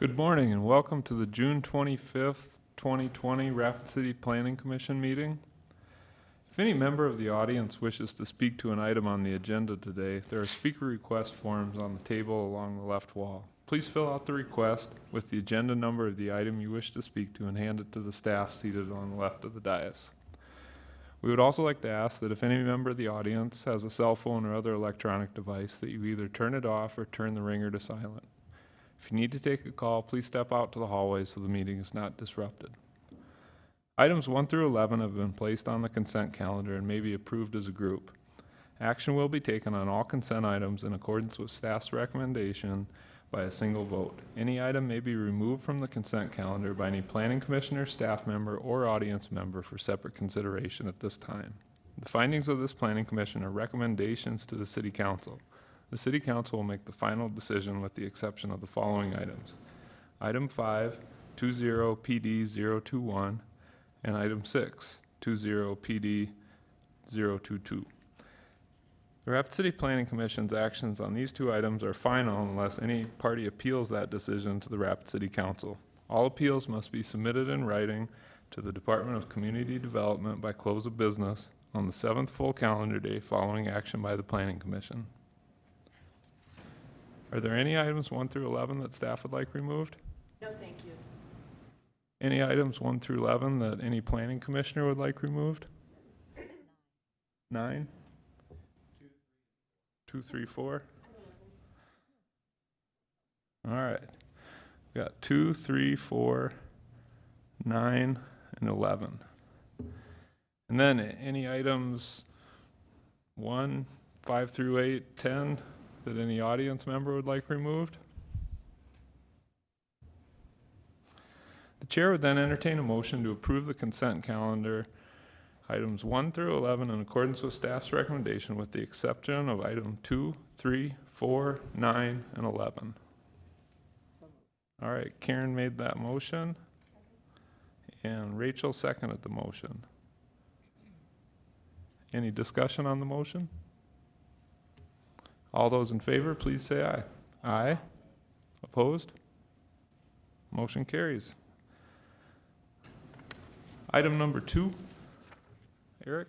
Good morning and welcome to the June 25th, 2020 Rapid City Planning Commission meeting. If any member of the audience wishes to speak to an item on the agenda today, there are speaker request forms on the table along the left wall. Please fill out the request with the agenda number of the item you wish to speak to and hand it to the staff seated on the left of the dais. We would also like to ask that if any member of the audience has a cell phone or other electronic device, that you either turn it off or turn the ringer to silent. If you need to take a call, please step out to the hallway so the meeting is not disrupted. Items 1 through 11 have been placed on the consent calendar and may be approved as a group. Action will be taken on all consent items in accordance with staff's recommendation by a single vote. Any item may be removed from the consent calendar by any planning commissioner, staff member, or audience member for separate consideration at this time. The findings of this planning commission are recommendations to the City Council. The City Council will make the final decision with the exception of the following items. Item 5, 20PD021, and Item 6, 20PD022. The Rapid City Planning Commission's actions on these two items are final unless any party appeals that decision to the Rapid City Council. All appeals must be submitted in writing to the Department of Community Development by close of business on the 7th full calendar day following action by the Planning Commission. Are there any items 1 through 11 that staff would like removed? No, thank you. Any items 1 through 11 that any planning commissioner would like removed? 9? 2, 3, 4? All right. We got 2, 3, 4, 9, and 11. And then any items 1, 5 through 8, 10? That any audience member would like removed? The chair would then entertain a motion to approve the consent calendar items 1 through 11 in accordance with staff's recommendation with the exception of item 2, 3, 4, 9, and 11. All right, Karen made that motion and Rachel seconded the motion. Any discussion on the motion? All those in favor, please say aye. Aye. Opposed? Motion carries. Item number 2. Eric?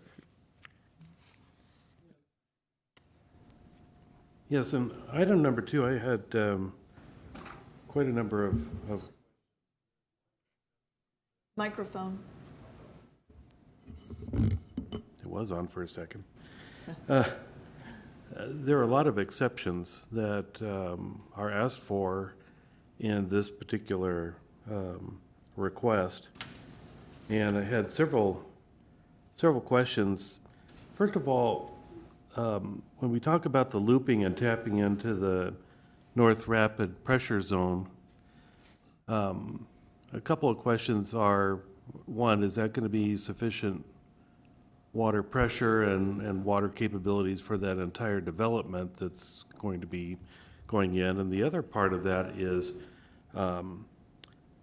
Yes, and item number 2, I had quite a number of Microphone. It was on for a second. There are a lot of exceptions that are asked for in this particular request, and I had several questions. First of all, when we talk about the looping and tapping into the North Rapid pressure zone, a couple of questions are, one, is that going to be sufficient water pressure and water capabilities for that entire development that's going to be going in? And the other part of that is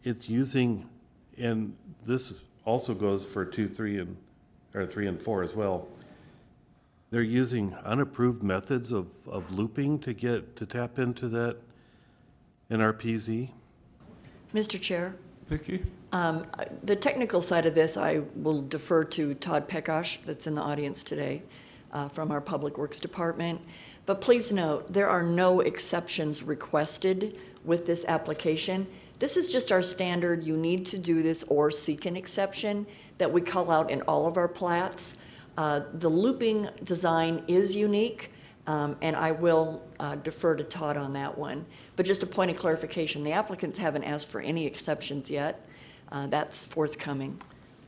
it's using, and this also goes for 2, 3, or 3 and 4 as well. They're using unapproved methods of looping to tap into that NRPZ. Mr. Chair, Vicki? the technical side of this, I will defer to Todd Pekash, that's in the audience today, from our Public Works Department. But please note, there are no exceptions requested with this application. This is just our standard, you need to do this or seek an exception that we call out in all of our plats. The looping design is unique, and I will defer to Todd on that one. But just a point of clarification, the applicants haven't asked for any exceptions yet. That's forthcoming.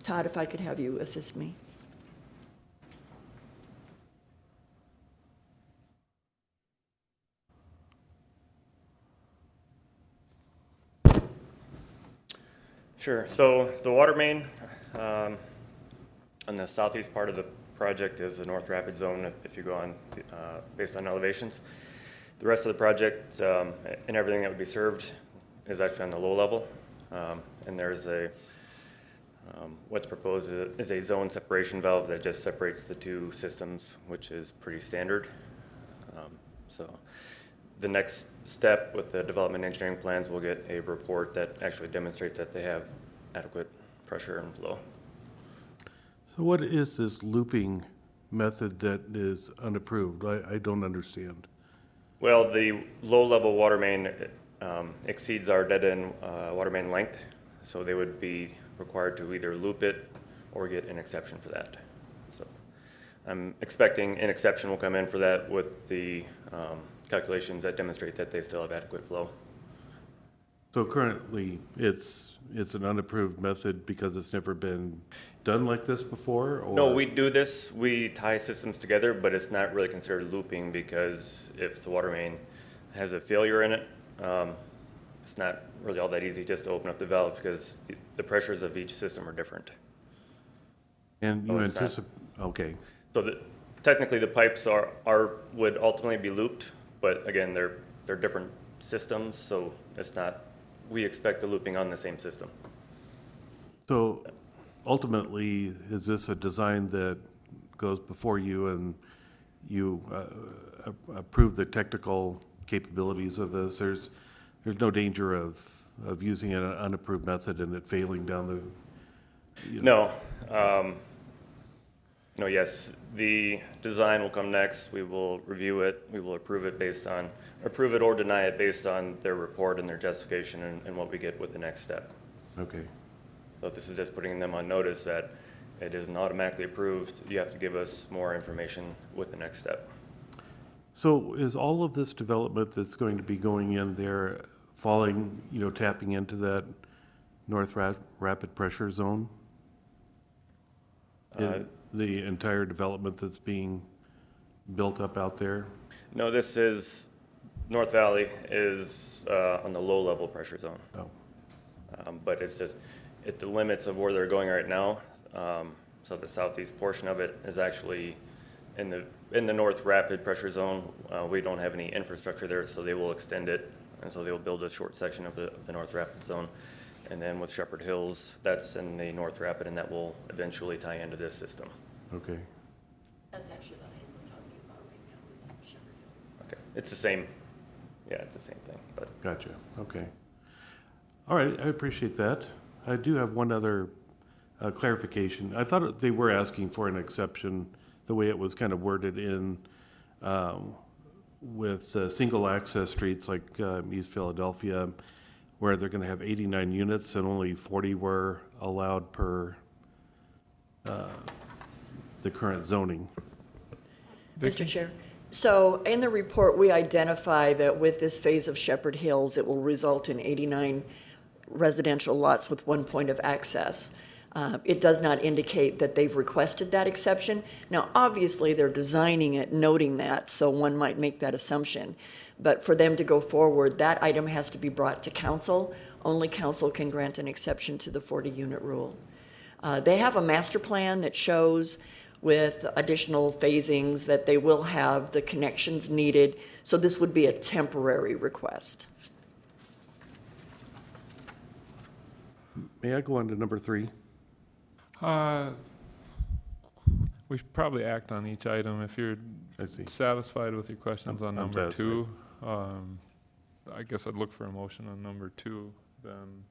Todd, if I could have you assist me. Sure. So the water main on the southeast part of the project is the North Rapid zone if you go on based on elevations. The rest of the project and everything that would be served is actually on the low level. And there's what's proposed is a zone separation valve that just separates the two systems, which is pretty standard. So the next step with the development engineering plans, we'll get a report that actually demonstrates that they have adequate pressure and flow. So what is this looping method that is unapproved? I don't understand. Well, the low-level water main exceeds our dead-end water main length, so they would be required to either loop it or get an exception for that. So I'm expecting an exception will come in for that with the calculations that demonstrate that they still have adequate flow. So currently, it's an unapproved method because it's never been done like this before? Or? No, we do this. We tie systems together, but it's not really considered looping because if the water main has a failure in it, it's not really all that easy just to open up the valve because the pressures of each system are different. And you anticipate, okay. So technically the pipes would ultimately be looped, but again, they're different systems, so it's not, we expect the looping on the same system. So ultimately, is this a design that goes before you and you approve the technical capabilities of this? There's no danger of using an unapproved method and it failing down the, you know. No. No, yes, the design will come next. We will review it. We will approve it or deny it based on their report and their justification and what we get with the next step. Okay. So this is just putting them on notice that it isn't automatically approved. You have to give us more information with the next step. So is all of this development that's going to be going in there falling, tapping into that North Rapid Pressure Zone? The entire development that's being built up out there? No, this is, North Valley is on the low level pressure zone. Oh. But it's just at the limits of where they're going right now. So the southeast portion of it is actually in the North Rapid Pressure Zone. We don't have any infrastructure there, so they will extend it. And so they'll build a short section of the North Rapid Zone. And then with Shepherd Hills, that's in the North Rapid, and that will eventually tie into this system. Okay. That's actually the item we're talking about right now is Shepherd Hills. Okay, it's the same. Yeah, it's the same thing. But Gotcha. Okay. All right. I appreciate that. I do have one other clarification. I thought they were asking for an exception, the way it was kind of worded in with single access streets like East Philadelphia, where they're going to have 89 units and only 40 were allowed per the current zoning. Mr. Chair, so in the report, we identify that with this phase of Shepherd Hills, it will result in 89 residential lots with one point of access. It does not indicate that they've requested that exception. Now, obviously, they're designing it, noting that, so one might make that assumption. But for them to go forward, that item has to be brought to council. Only council can grant an exception to the 40-unit rule. They have a master plan that shows with additional phasings that they will have the connections needed. So this would be a temporary request. May I go on to number 3? We should probably act on each item. If you're satisfied with your questions on number 2, I guess I'd look for a motion on number 2 then.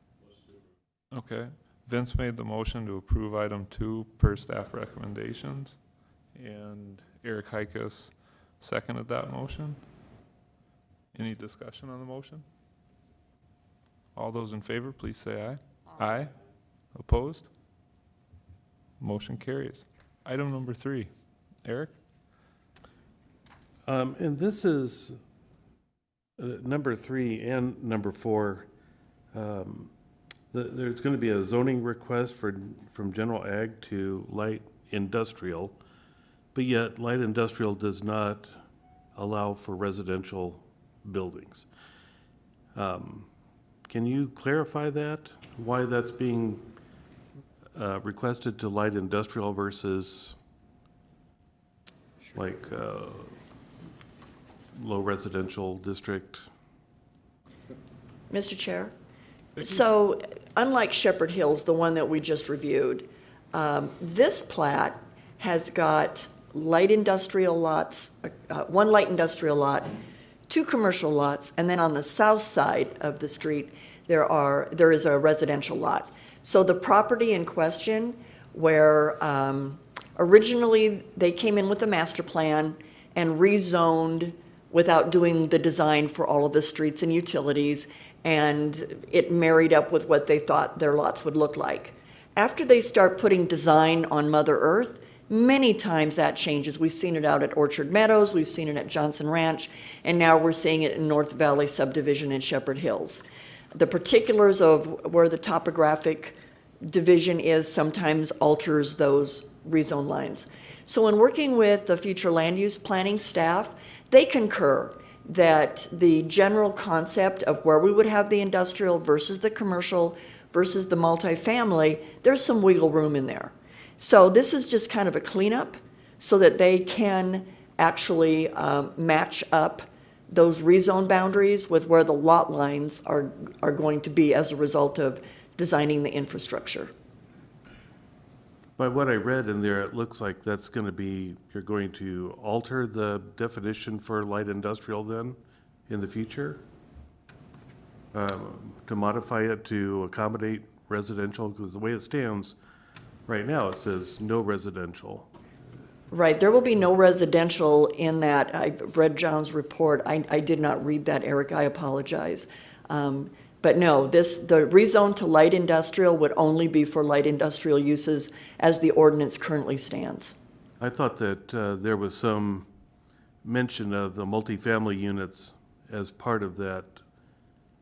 Okay. Vince made the motion to approve item 2 per staff recommendations, and ERIK HEIKES seconded that motion. Any discussion on the motion? All those in favor, please say aye. Aye. Opposed? Motion carries. Item number 3. ERIK? And this is number 3 and number 4. There's going to be a zoning request from general ag to light industrial, but yet light industrial does not allow for residential buildings. Can you clarify that? Why that's being requested to light industrial versus like low residential district? Mr. Chair? So unlike Shepherd Hills, the one that we just reviewed, this plat has got light industrial lots, one light industrial lot, two commercial lots, and then on the south side of the street, there is a residential lot. So the property in question, where originally they came in with a master plan and rezoned without doing the design for all of the streets and utilities, and it married up with what they thought their lots would look like. After they start putting design on Mother Earth, many times that changes. We've seen it out at Orchard Meadows, we've seen it at Johnson Ranch, and now we're seeing it in North Valley subdivision in Shepherd Hills. The particulars of where the topographic division is sometimes alters those rezone lines. So in working with the future land use planning staff, they concur that the general concept of where we would have the industrial versus the commercial versus the multifamily, there's some wiggle room in there. So this is just kind of a cleanup so that they can actually match up those rezone boundaries with where the lot lines are going to be as a result of designing the infrastructure. By what I read in there, it looks like that's going to be, you're going to alter the definition for light industrial then in the future? To modify it to accommodate residential, because the way it stands right now, it says no residential. Right, there will be no residential in that. I read John's report. I did not read that, Eric, I apologize. But no, the rezone to light industrial would only be for light industrial uses as the ordinance currently stands. I thought that there was some mention of the multifamily units as part of that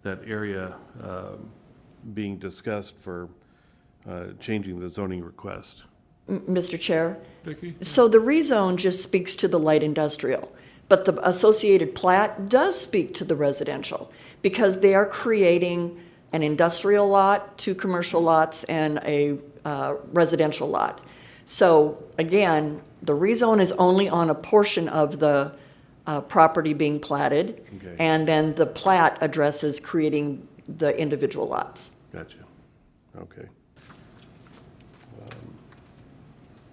area being discussed for changing the zoning request. Mr. Chair? Vicki? So the rezone just speaks to the light industrial, but the associated plat does speak to the residential because they are creating an industrial lot, two commercial lots, and a residential lot. So again, the rezone is only on a portion of the property being platted, Okay. and then the plat addresses creating the individual lots. Gotcha. Okay.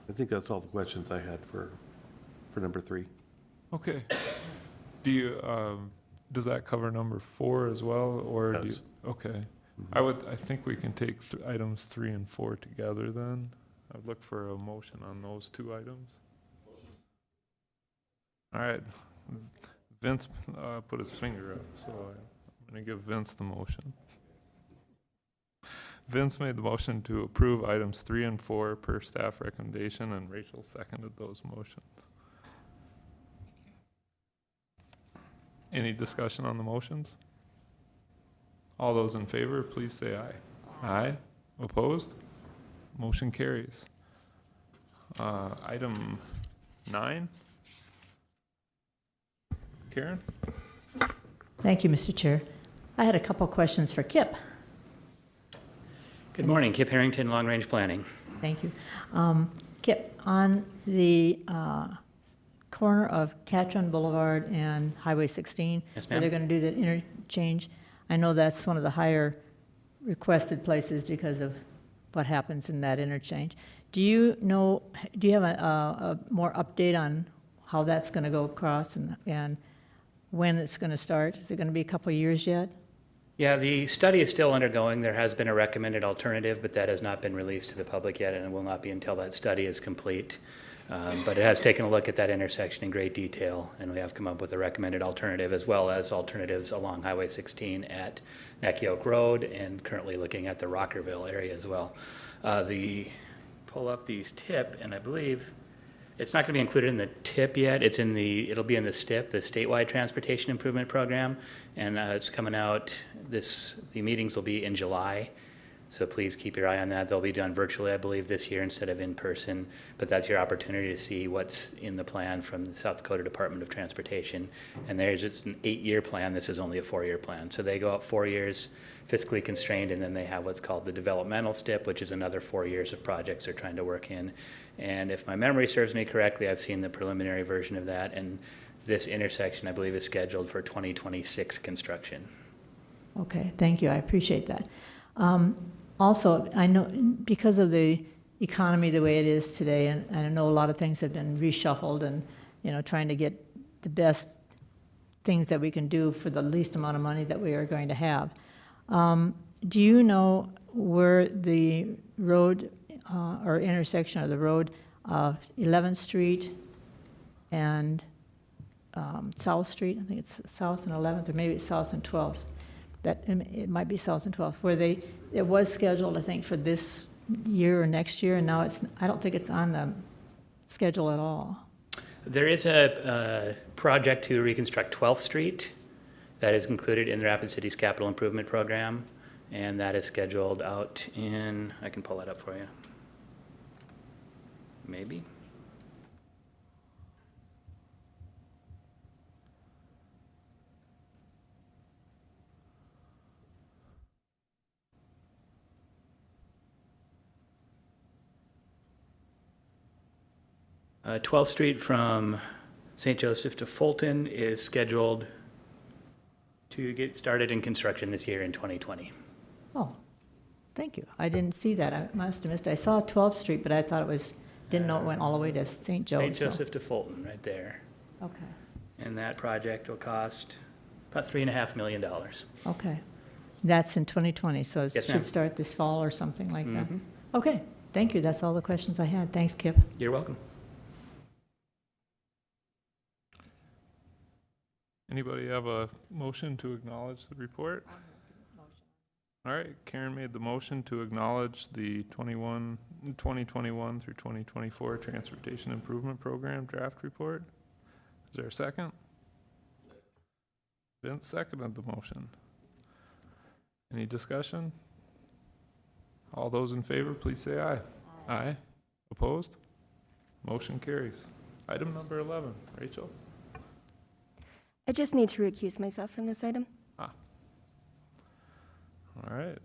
I think that's all the questions I had for number 3. Okay. Do you, does that cover number 4 as well, or do you? Yes. Okay. Mhm. I think we can take items 3 and 4 together then. I'd look for a motion on those 2 items. All right. Vince put his finger up, so I'm going to give Vince the motion. Vince made the motion to approve items 3 and 4 per staff recommendation, and Rachel seconded those motions. Any discussion on the motions? All those in favor, please say aye. Aye. Opposed? Motion carries. Item 9. Karen? Thank you, Mr. Chair. I had a couple questions for Kip. Good morning, Kip Harrington, Long Range Planning. Thank you. Kip, on the corner of Catron Boulevard and Highway 16, Yes, where they're ma'am. going to do the interchange, I know that's one of the higher requested places because of what happens in that interchange. Do you have a more update on how that's going to go across and when it's going to start? Is it going to be a couple of years yet? Yeah, the study is still undergoing. There has been a recommended alternative, but that has not been released to the public yet, and it will not be until that study is complete. But it has taken a look at that intersection in great detail, and we have come up with a recommended alternative, as well as alternatives along Highway 16 at Neck Yoke Road, and currently looking at the Rockerville area as well. Pull up these TIP, and I believe it's not going to be included in the TIP yet. It'll be in the STIP, the Statewide Transportation Improvement Program, and it's coming out. The meetings will be in July, so please keep your eye on that. They'll be done virtually, I believe, this year instead of in person. But that's your opportunity to see what's in the plan from the South Dakota Department of Transportation. And there's just an 8-year plan. This is only a 4-year plan. So they go out 4 years, fiscally constrained, and then they have what's called the developmental STIP, which is another 4 years of projects they're trying to work in. And if my memory serves me correctly, I've seen the preliminary version of that, and this intersection, I believe, is scheduled for 2026 construction. Okay, thank you. I appreciate that. Also, I know because of the economy the way it is today, and I know a lot of things have been reshuffled and, trying to get the best things that we can do for the least amount of money that we are going to have. Do you know where the road or intersection of the road of 11th Street and South Street, I think it's South and 11th, or maybe it's South and 12th, that it might be South and 12th, where it was scheduled, I think, for this year or next year, and now I don't think it's on the schedule at all. There is a project to reconstruct 12th Street that is included in the Rapid City's capital improvement program, and that is scheduled out in, I can pull that up for you. Maybe. Uh, 12th Street from St. Joseph to Fulton is scheduled to get started in construction this year in 2020. Oh, thank you. I didn't see that. I must have missed it. I saw 12th Street, but I thought didn't know it went all the way to St. Joe. St. Joseph to Fulton, right there. Okay, And that project will cost about $3.5 million. okay. That's in 2020, so it Yes, ma'am. should start this fall or something like that. Mhm. Okay, thank you. That's all the questions I had. Thanks, Kip. You're welcome. Anybody have a motion to acknowledge the report? All right, Karen made the motion to acknowledge the 2021 through 2024 Transportation Improvement Program draft report. Is there a second? Vince seconded the motion. Any discussion? All those in favor, please say aye. Aye. Opposed? Motion carries. Item number 11, Rachel. I just need to recuse myself from this item. All right.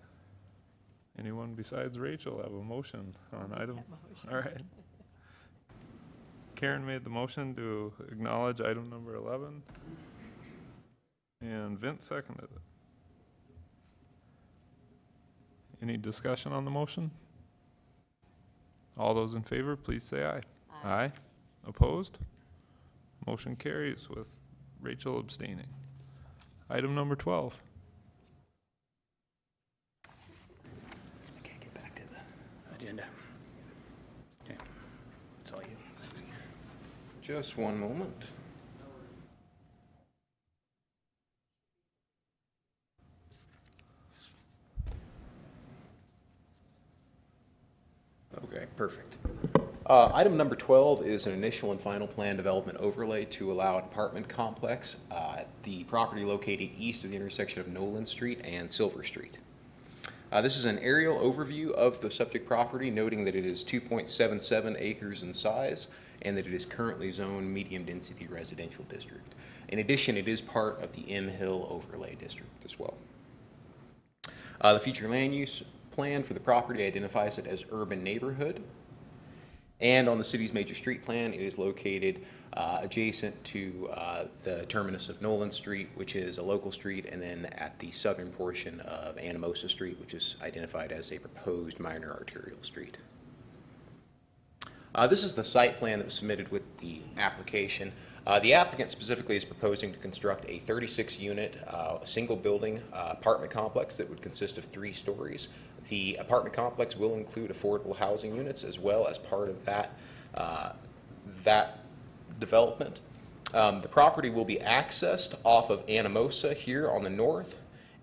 Anyone besides Rachel have a motion on item? All right. Karen made the motion to acknowledge item number 11. And Vince seconded it. Any discussion on the motion? All those in favor, please say aye. Aye. Opposed? Motion carries with Rachel abstaining. Item number 12. I can't get back to the agenda. Okay, it's all you. Just one moment. Okay, perfect. Item number 12 is an initial and final plan development overlay to allow an apartment complex at the property located east of the intersection of Nolan Street and Silver Street. This is an aerial overview of the subject property, noting that it is 2.77 acres in size and that it is currently zoned medium-density residential district. In addition, it is part of the M Hill Overlay District as well. The future land use plan for the property identifies it as urban neighborhood. And on the city's major street plan, it is located adjacent to the terminus of Nolan Street, which is a local street, and then at the southern portion of Anamosa Street, which is identified as a proposed minor arterial street. This is the site plan that was submitted with the application. The applicant specifically is proposing to construct a 36-unit single building apartment complex that would consist of 3 stories. The apartment complex will include affordable housing units as well as part of that development. The property will be accessed off of Anamosa here on the north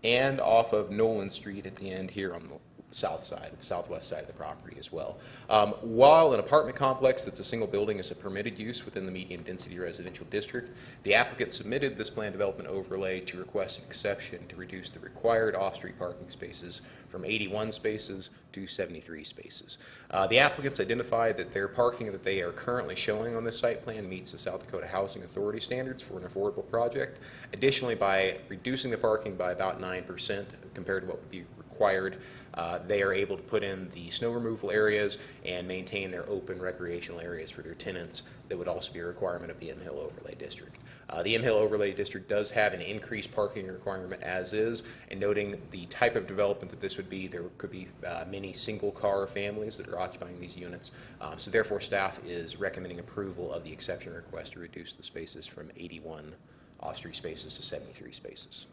and off of Nolan Street at the end here on the south side, the southwest side of the property as well. While an apartment complex that's a single building is a permitted use within the medium density residential district, the applicant submitted this plan development overlay to request an exception to reduce the required off-street parking spaces from 81 spaces to 73 spaces. The applicants identified that their parking that they are currently showing on this site plan meets the South Dakota Housing Authority standards for an affordable project. Additionally, by reducing the parking by about 9% compared to what would be required, they are able to put in the snow removal areas and maintain their open recreational areas for their tenants. That would also be a requirement of the M Hill Overlay District. The M Hill Overlay District does have an increased parking requirement as is, and noting the type of development that this would be, there could be many single-car families that are occupying these units. So therefore, staff is recommending approval of the exception request to reduce the spaces from 81 off-street spaces to 73 spaces.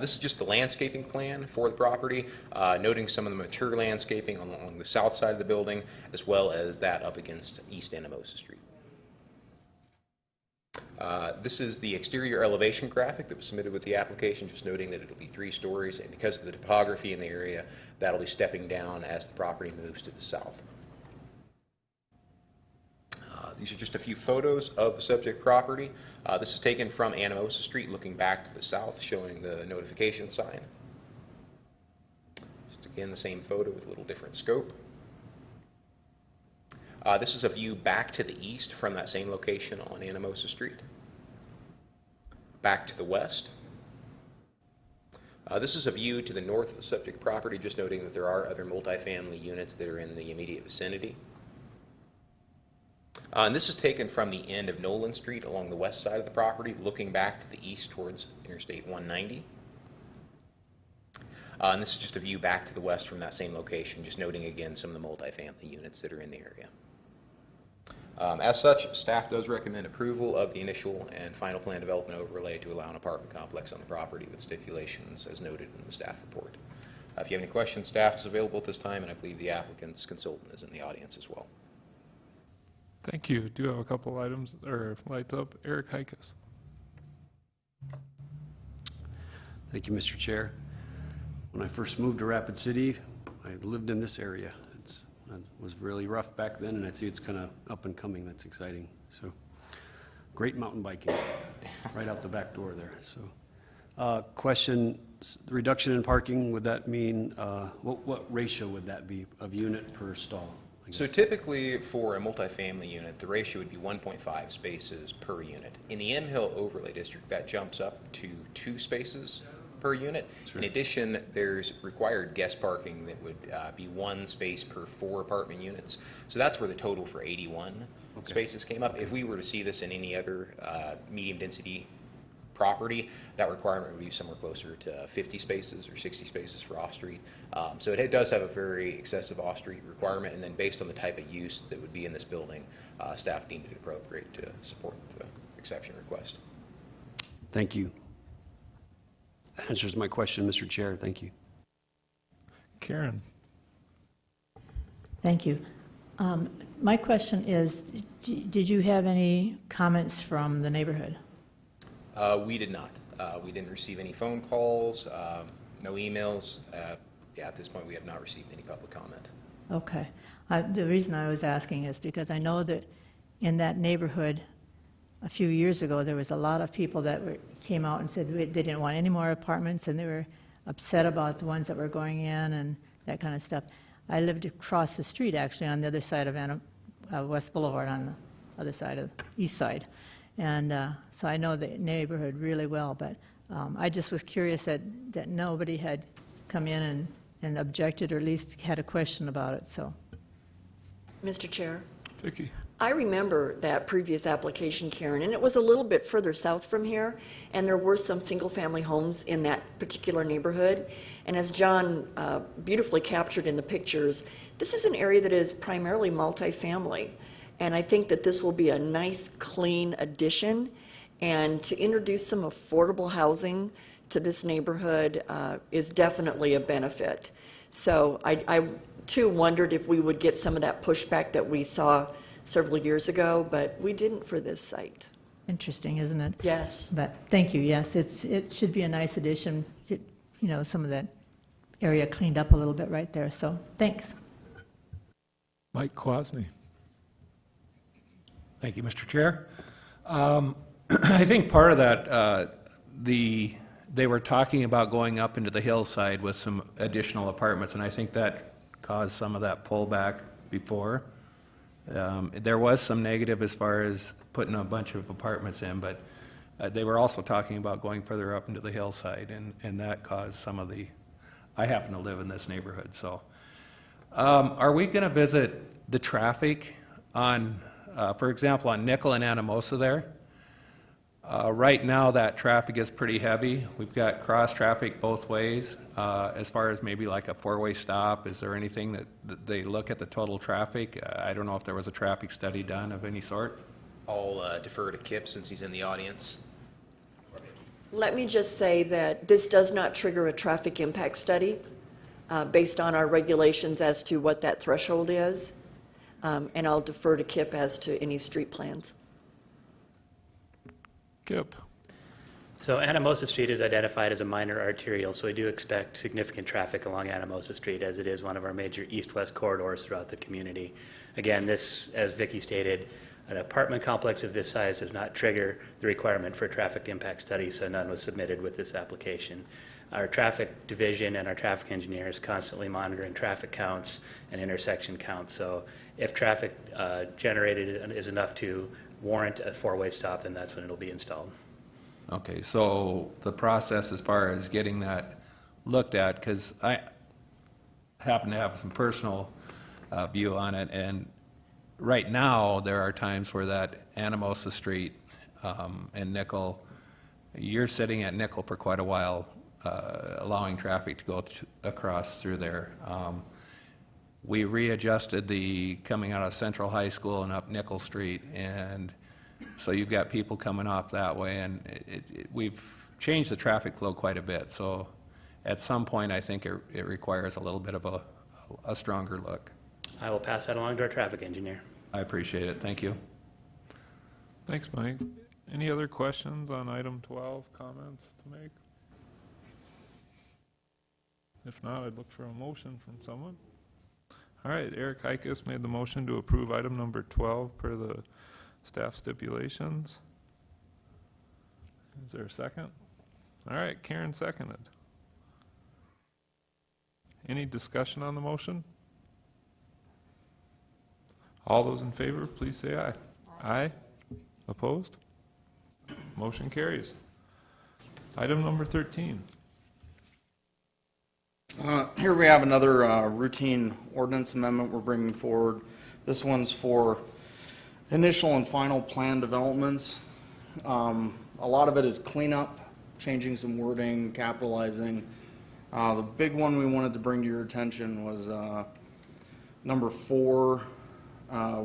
This is just the landscaping plan for the property, noting some of the mature landscaping along the south side of the building, as well as that up against East Anamosa Street. This is the exterior elevation graphic that was submitted with the application, just noting that it'll be 3 stories, and because of the topography in the area, that'll be stepping down as the property moves to the south. These are just a few photos of the subject property. This is taken from Anamosa Street, looking back to the south, showing the notification sign. Just again, the same photo with a little different scope. This is a view back to the east from that same location on Anamosa Street. Back to the west. This is a view to the north of the subject property, just noting that there are other multifamily units that are in the immediate vicinity. And this is taken from the end of Nolan Street along the west side of the property, looking back to the east towards Interstate 190. And this is just a view back to the west from that same location, just noting again some of the multifamily units that are in the area. As such, staff does recommend approval of the initial and final plan development overlay to allow an apartment complex on the property with stipulations as noted in the staff report. If you have any questions, staff is available at this time, and I believe the applicant's consultant is in the audience as well. Thank you. Do have a couple items or lights up. ERIK, HEIKES. Thank you, Mr. Chair. When I first moved to Rapid City, I lived in this area. It was really rough back then, and I see it's kind of up and coming. That's exciting. So, great mountain biking right out the back door there. So, question: the reduction in parking, would that mean what ratio would that be of unit per stall? So typically for a multifamily unit, the ratio would be 1.5 spaces per unit. In the M Hill Overlay District, that jumps up to 2 spaces per unit. Sure. In addition, there's required guest parking that would be 1 space per 4 apartment units. So that's where the total for 81 spaces came up. If we were to see this in any other medium density property, that requirement would be somewhere closer to 50 spaces or 60 spaces for off-street. So it does have a very excessive off-street requirement, and then based on the type of use that would be in this building, staff deemed it appropriate to support the exception request. Thank you. That answers my question, Mr. Chair. Thank you. Karen. Thank you. My question is, did you have any comments from the neighborhood? We did not. We didn't receive any phone calls, no emails. Yeah, at this point, we have not received any public comment. Okay. The reason I was asking is because I know that in that neighborhood, a few years ago, there was a lot of people that came out and said they didn't want any more apartments, and they were upset about the ones that were going in and that kind of stuff. I lived across the street, actually, on the other side of West Boulevard, on the other side of the east side. And so I know the neighborhood really well, but I just was curious that nobody had come in and objected, or at least had a question about it, so. Mr. Chair? Vicki. I remember that previous application, Karen, and it was a little bit further south from here, and there were some single-family homes in that particular neighborhood. And as John beautifully captured in the pictures, this is an area that is primarily multifamily. And I think that this will be a nice, clean addition. And to introduce some affordable housing to this neighborhood is definitely a benefit. So I, too, wondered if we would get some of that pushback that we saw several years ago, but we didn't for this site. Interesting, isn't it? Yes. But thank you, yes, it should be a nice addition, get, some of that area cleaned up a little bit right there, so thanks. Mike QUASNEY. Thank you, Mr. Chair. I think part of that, they were talking about going up into the hillside with some additional apartments, and I think that caused some of that pullback before. There was some negative as far as putting a bunch of apartments in, but they were also talking about going further up into the hillside, and that caused some of the, I happen to live in this neighborhood, so. Are we going to visit the traffic on, for example, on Nickel and Anamosa there? Right now, that traffic is pretty heavy. We've got cross traffic both ways. As far as maybe like a 4-way stop, is there anything that they look at the total traffic? I don't know if there was a traffic study done of any sort. I'll defer to Kip since he's in the audience. Let me just say that this does not trigger a traffic impact study based on our regulations as to what that threshold is. And I'll defer to Kip as to any street plans. Kip? So Anamosa Street is identified as a minor arterial, so we do expect significant traffic along Anamosa Street, as it is one of our major east-west corridors throughout the community. Again, this, as Vicki stated, an apartment complex of this size does not trigger the requirement for a traffic impact study, so none was submitted with this application. Our traffic division and our traffic engineers constantly monitoring traffic counts and intersection counts, so if traffic generated is enough to warrant a four-way stop, then that's when it'll be installed. Okay, so the process as far as getting that looked at, because I happen to have some personal view on it, and right now there are times where that Anamosa Street and Nickel, you're sitting at Nickel for quite a while, allowing traffic to go across through there. We readjusted the coming out of Central High School and up Nickel Street, and so you've got people coming off that way, and we've changed the traffic flow quite a bit. So at some point, I think it requires a little bit of a stronger look. I will pass that along to our traffic engineer. I appreciate it. Thank you. Thanks, Mike. Any other questions on item 12, comments to make? If not, I'd look for a motion from someone. All right, ERIK HEIKES made the motion to approve item number 12 per the staff stipulations. Is there a second? All right, Karen seconded. Any discussion on the motion? All those in favor, please say aye. Aye. Opposed? Motion carries. Item number 13. Here we have another routine ordinance amendment we're bringing forward. This one's for initial and final plan developments. A lot of it is cleanup, changing some wording, capitalizing. The big one we wanted to bring to your attention was number 4,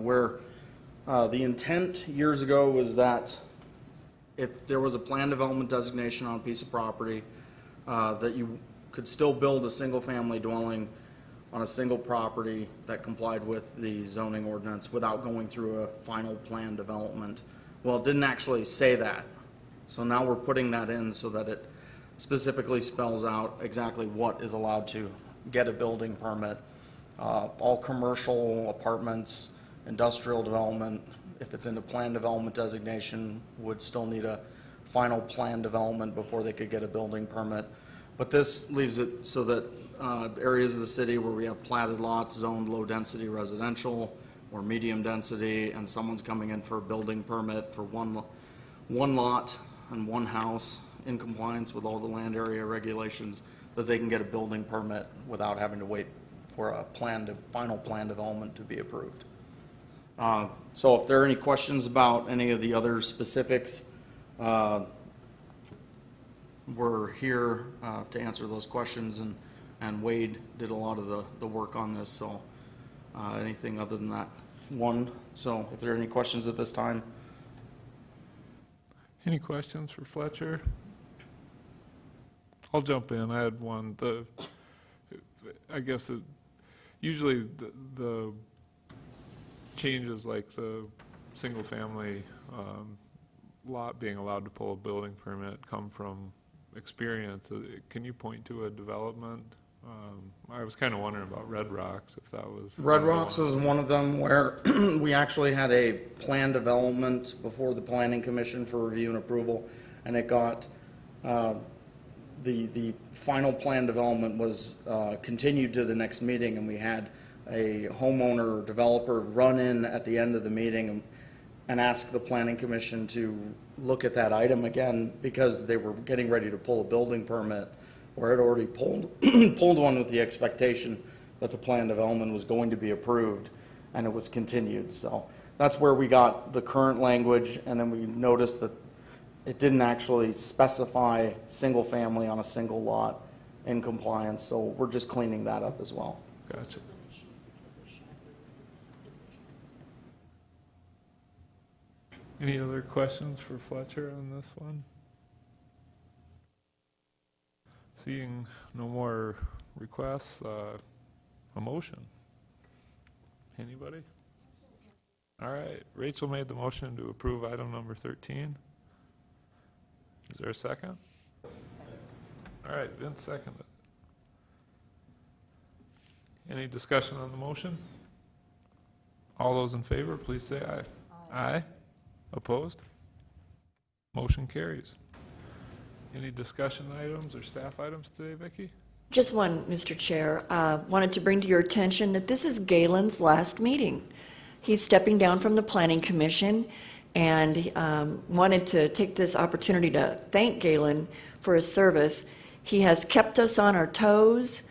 where the intent years ago was that if there was a plan development designation on a piece of property, that you could still build a single-family dwelling on a single property that complied with the zoning ordinance without going through a final plan development. Well, it didn't actually say that. So now we're putting that in so that it specifically spells out exactly what is allowed to get a building permit. All commercial apartments, industrial development, if it's in a plan development designation, would still need a final plan development before they could get a building permit. But this leaves it so that areas of the city where we have platted lots, zoned low-density residential or medium density, and someone's coming in for a building permit for one lot and one house in compliance with all the land area regulations, that they can get a building permit without having to wait for a final plan development to be approved. So if there are any questions about any of the other specifics, we're here to answer those questions, and Wade did a lot of the work on this, so anything other than that one. So if there are any questions at this time. Any questions for Fletcher? I'll jump in. I had one. I guess usually the changes like the single family lot being allowed to pull a building permit come from experience. Can you point to a development? I was kind of wondering about Red Rocks, if that was... Red Rocks was one of them where we actually had a plan development before the Planning Commission for review and approval, and it got, the final plan development was continued to the next meeting, and we had a homeowner or developer run in at the end of the meeting and ask the Planning Commission to look at that item again because they were getting ready to pull a building permit, or had already pulled one with the expectation that the plan development was going to be approved, and it was continued. So that's where we got the current language, and then we noticed that it didn't actually specify single family on a single lot in compliance, so we're just cleaning that up as well. Gotcha. Any other questions for Fletcher on this one? Seeing no more requests, a motion. Anybody? All right, Rachel made the motion to approve item number 13. Is there a second? All right, Vince seconded. Any discussion on the motion? All those in favor, please say aye. Aye. Opposed? Motion carries. Any discussion items or staff items today, Vicki? Just one, Mr. Chair. Wanted to bring to your attention that this is Galen's last meeting. He's stepping down from the Planning Commission, and wanted to take this opportunity to thank Galen for his service. He has kept us on our toes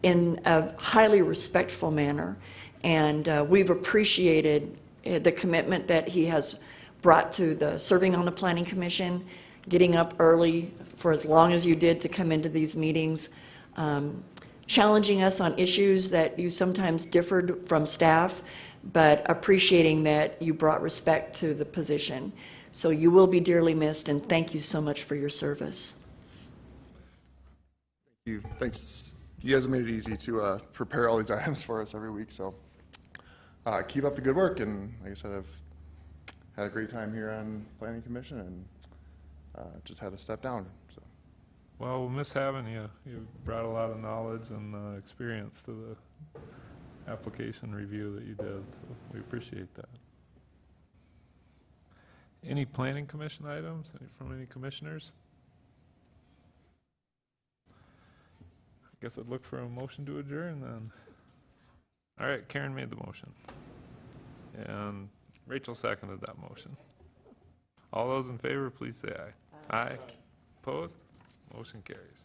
in a highly respectful manner, and we've appreciated the commitment that he has brought to the serving on the Planning Commission, getting up early for as long as you did to come into these meetings, challenging us on issues that you sometimes differed from staff, but appreciating that you brought respect to the position. So you will be dearly missed, and thank you so much for your service. Thank you. Thanks. You guys have made it easy to prepare all these items for us every week, so keep up the good work. And like I said, I've had a great time here on Planning Commission, and just had to step down. So. Well, we'll miss having you. You brought a lot of knowledge and experience to the application review that you did, so we appreciate that. Any Planning Commission items from any commissioners? I guess I'd look for a motion to adjourn then. All right, Karen made the motion. And Rachel seconded that motion. All those in favor, please say aye. Aye. Opposed? Motion carries.